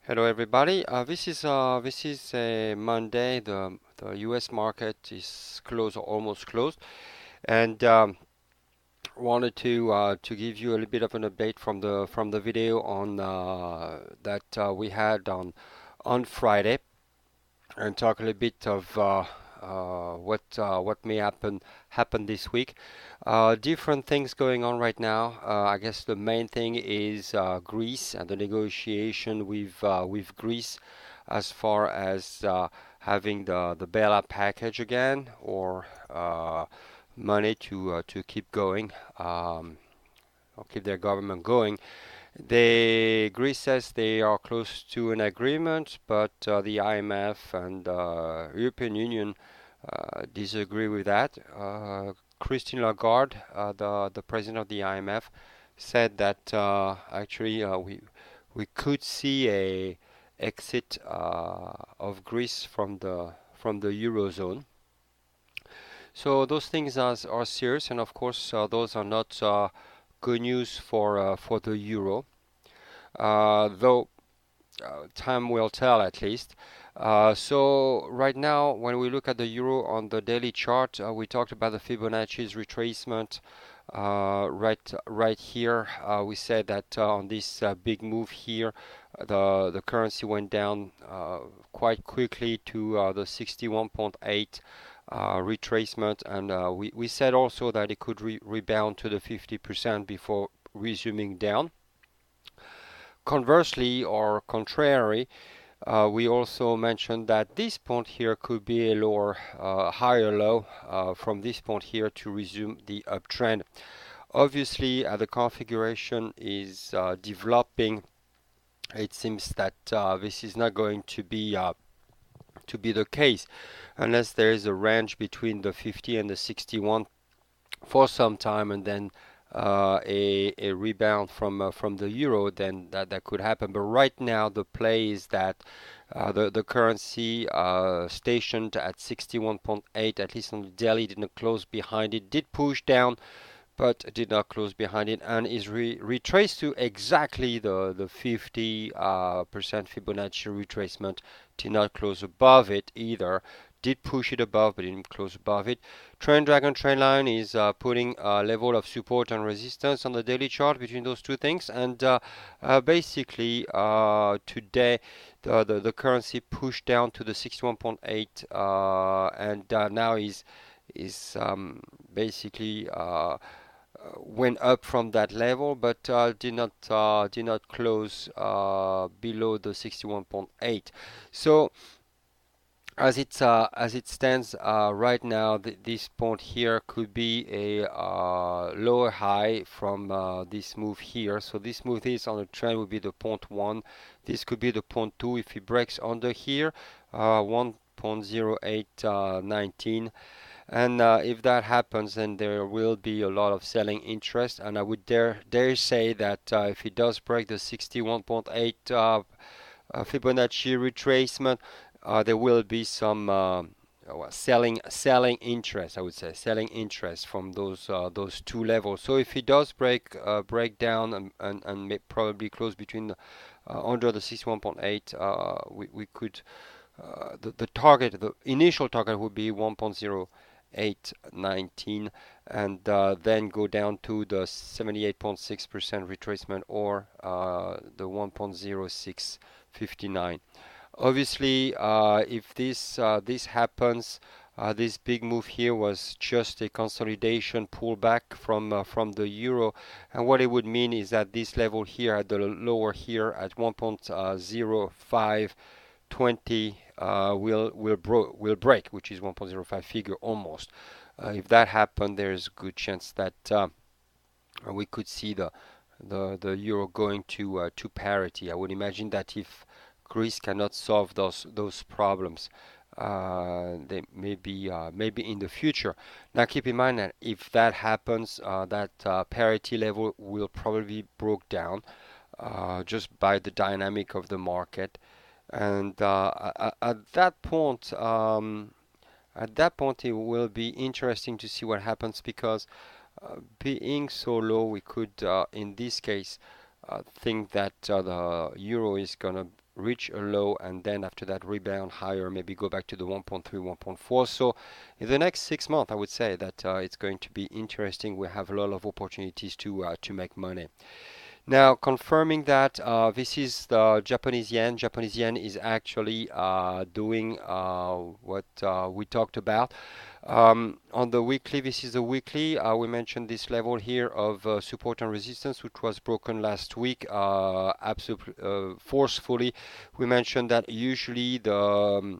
Hello everybody. This is a Monday. The U.S. market is closed or almost closed, and wanted to give you a little bit of an update from the video on that we had on Friday, and talk a little bit of what may happen this week. Different things going on right now. I guess the main thing is Greece and the negotiation with Greece as far as having the bailout package again, or money to keep going, or keep their government going. Greece says they are close to an agreement, but the IMF and European Union disagree with that. Christine Lagarde, the president of the IMF, said that actually we could see a exit of Greece from the eurozone. So those things are serious, and of course those are not good news for the euro. Though time will tell at least. So right now, when we look at the euro on the daily chart, we talked about the Fibonacci's retracement. Right here, we said that on this big move here, the currency went down quite quickly to the 61.8 retracement, and we said also that it could rebound to the 50% before resuming down. Conversely, or contrary, we also mentioned that this point here could be a higher low from this point here to resume the uptrend. Obviously, the configuration is developing. It seems that this is not going to be the case unless there is a range between the 50 and the 61 for some time, and then a rebound from the euro, then that could happen. But right now the play is that the currency stationed at 61.8, at least on the daily, didn't close behind it, did push down but did not close behind it, and is retraced to exactly the 50% Fibonacci retracement. Did not close above it either. Did push it above, but didn't close above it. Trend dragon trend line is putting a level of support and resistance on the daily chart between those two things, and basically today the currency pushed down to the 61.8 and now is basically went up from that level, but did not close below the 61.8. So as it stands right now, this point here could be a lower high from this move here. So this move is on a trend would be the point 1. This could be the point 2 if it breaks under here, 1.0819. And if that happens, then there will be a lot of selling interest. And I would dare say that if it does break the 61.8 Fibonacci retracement, there will be some selling interest. I would say selling interest from those two levels. So if it does break down and may probably close between under the 61.8, we could the initial target would be 1.0819, and then go down to the 78.6% retracement, or the 1.0659. Obviously, if this happens, this big move here was just a consolidation pullback from the euro, and what it would mean is that this level here at the lower here at 1.0520 will break, which is 1.05 figure almost. If that happened, there's a good chance that we could see the euro going to parity. I would imagine that if Greece cannot solve those problems, they maybe in the future. Now keep in mind that if that happens, that parity level will probably be broke down just by the dynamic of the market, and at that point, it will be interesting to see what happens, because being so low, we could, in this case, think that the euro is gonna reach a low and then after that rebound higher, maybe go back to the 1.3, 1.4. So in the next 6 months, I would say that it's going to be interesting. We have a lot of opportunities to make money. Now, confirming that this is the Japanese yen. Japanese yen is actually doing what we talked about. On the weekly, this is the weekly. We mentioned this level here of support and resistance, which was broken last week, absolutely forcefully. We mentioned that usually the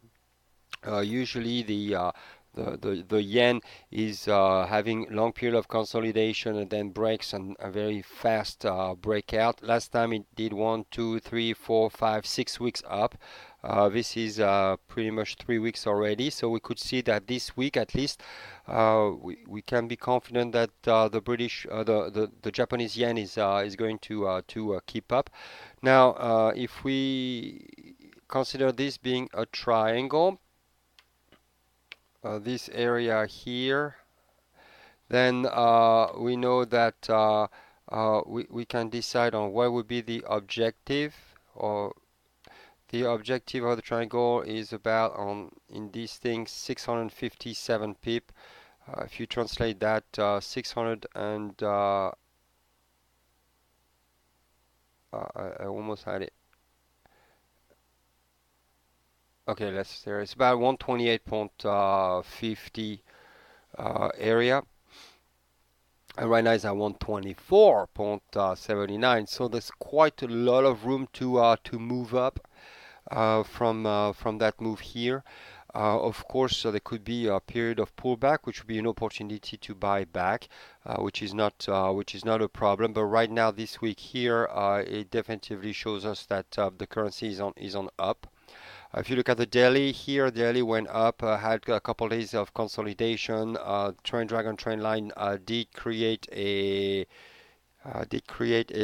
yen is having long period of consolidation and then breaks and a very fast breakout. Last time it did 1, 2, 3, 4, 5, 6 weeks up. This is pretty much 3 weeks already, so we could see that this week at least we can be confident that the Japanese yen is going to keep up. Now, if we consider this being a triangle, this area here, then we know that we can decide on what would be the objective, or the objective of the triangle is about in these things 657 pip. If you translate that 600 and I almost had it. Okay, let's see. It's about 128.50 area. And right now it's at 124.79. So there's quite a lot of room to move up from that move here. Of course, there could be a period of pullback, which would be an opportunity to buy back, which is not a problem. But right now, this week here, it definitively shows us that the currency is on up. If you look at the daily here, daily went up, had a couple days of consolidation. Trend dragon trend line did create a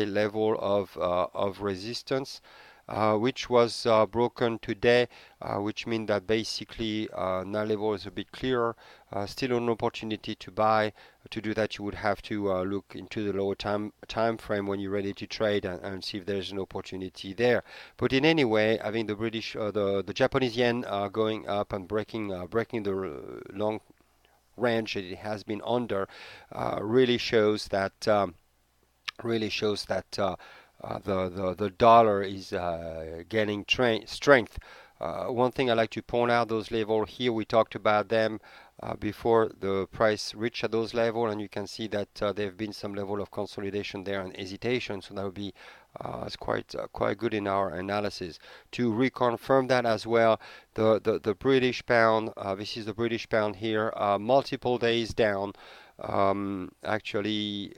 level of resistance, which was broken today, which means that basically now level is a bit clearer. Still an opportunity to buy. To do that, you would have to look into the lower time frame when you're ready to trade and see if there's an opportunity there. But in any way, I think the Japanese yen going up and breaking the long range that it has been under really shows that the dollar is gaining strength. One thing I like to point out, those levels here, we talked about them before the price reached those levels, and you can see that there have been some level of consolidation there and hesitation, so that would be it's quite good in our analysis. To reconfirm that as well, the British pound, this is the British pound here, multiple days down. Actually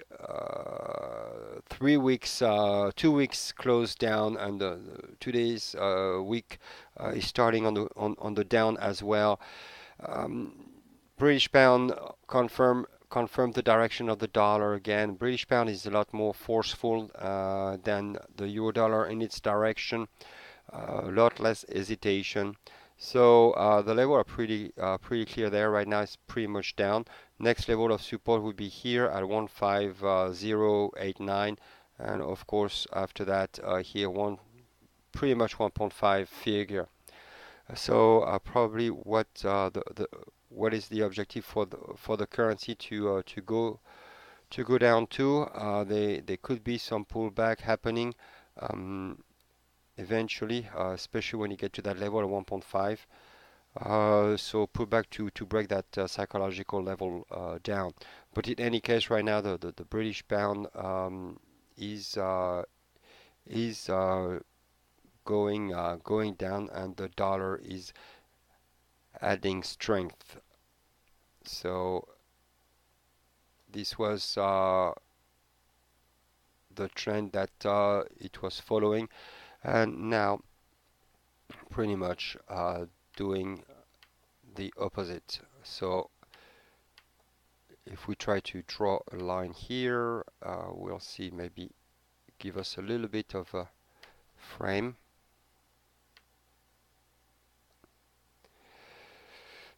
3 weeks, 2 weeks closed down, and 2 days week is starting on the down as well. British pound confirmed the direction of the dollar again. British pound is a lot more forceful than the euro dollar in its direction. A lot less hesitation. So the level are pretty clear there. Right now it's pretty much down. Next level of support would be here at 15089, and of course after that here pretty much 1.5 figure. So probably what is the objective for the currency to go down to? There could be some pullback happening eventually, especially when you get to that level of 1.5. So pullback to break that psychological level down. But in any case, right now the British pound is going down, and the dollar is adding strength. So this was the trend that it was following, and now pretty much doing the opposite. So if we try to draw a line here, we'll see, maybe give us a little bit of a frame.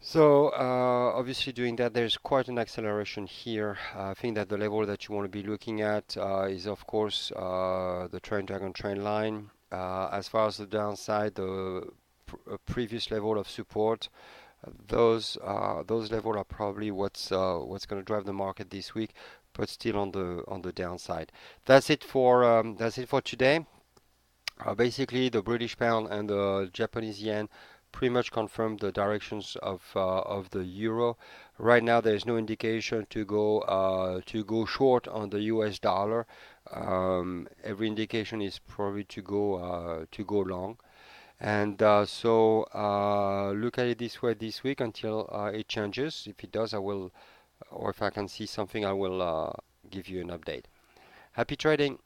So obviously doing that, there's quite an acceleration here. I think that the level that you want to be looking at is of course the trend dragon trend line. As far as the downside, the previous level of support, those levels are probably what's going to drive the market this week, but still on the downside. That's it for today. Basically, the British pound and the Japanese yen pretty much confirmed the directions of the euro. Right now, there is no indication to go short on the US dollar. Every indication is probably to go long. And look at it this way this week until it changes. If it does, I will, or if I can see something, I will give you an update. Happy trading!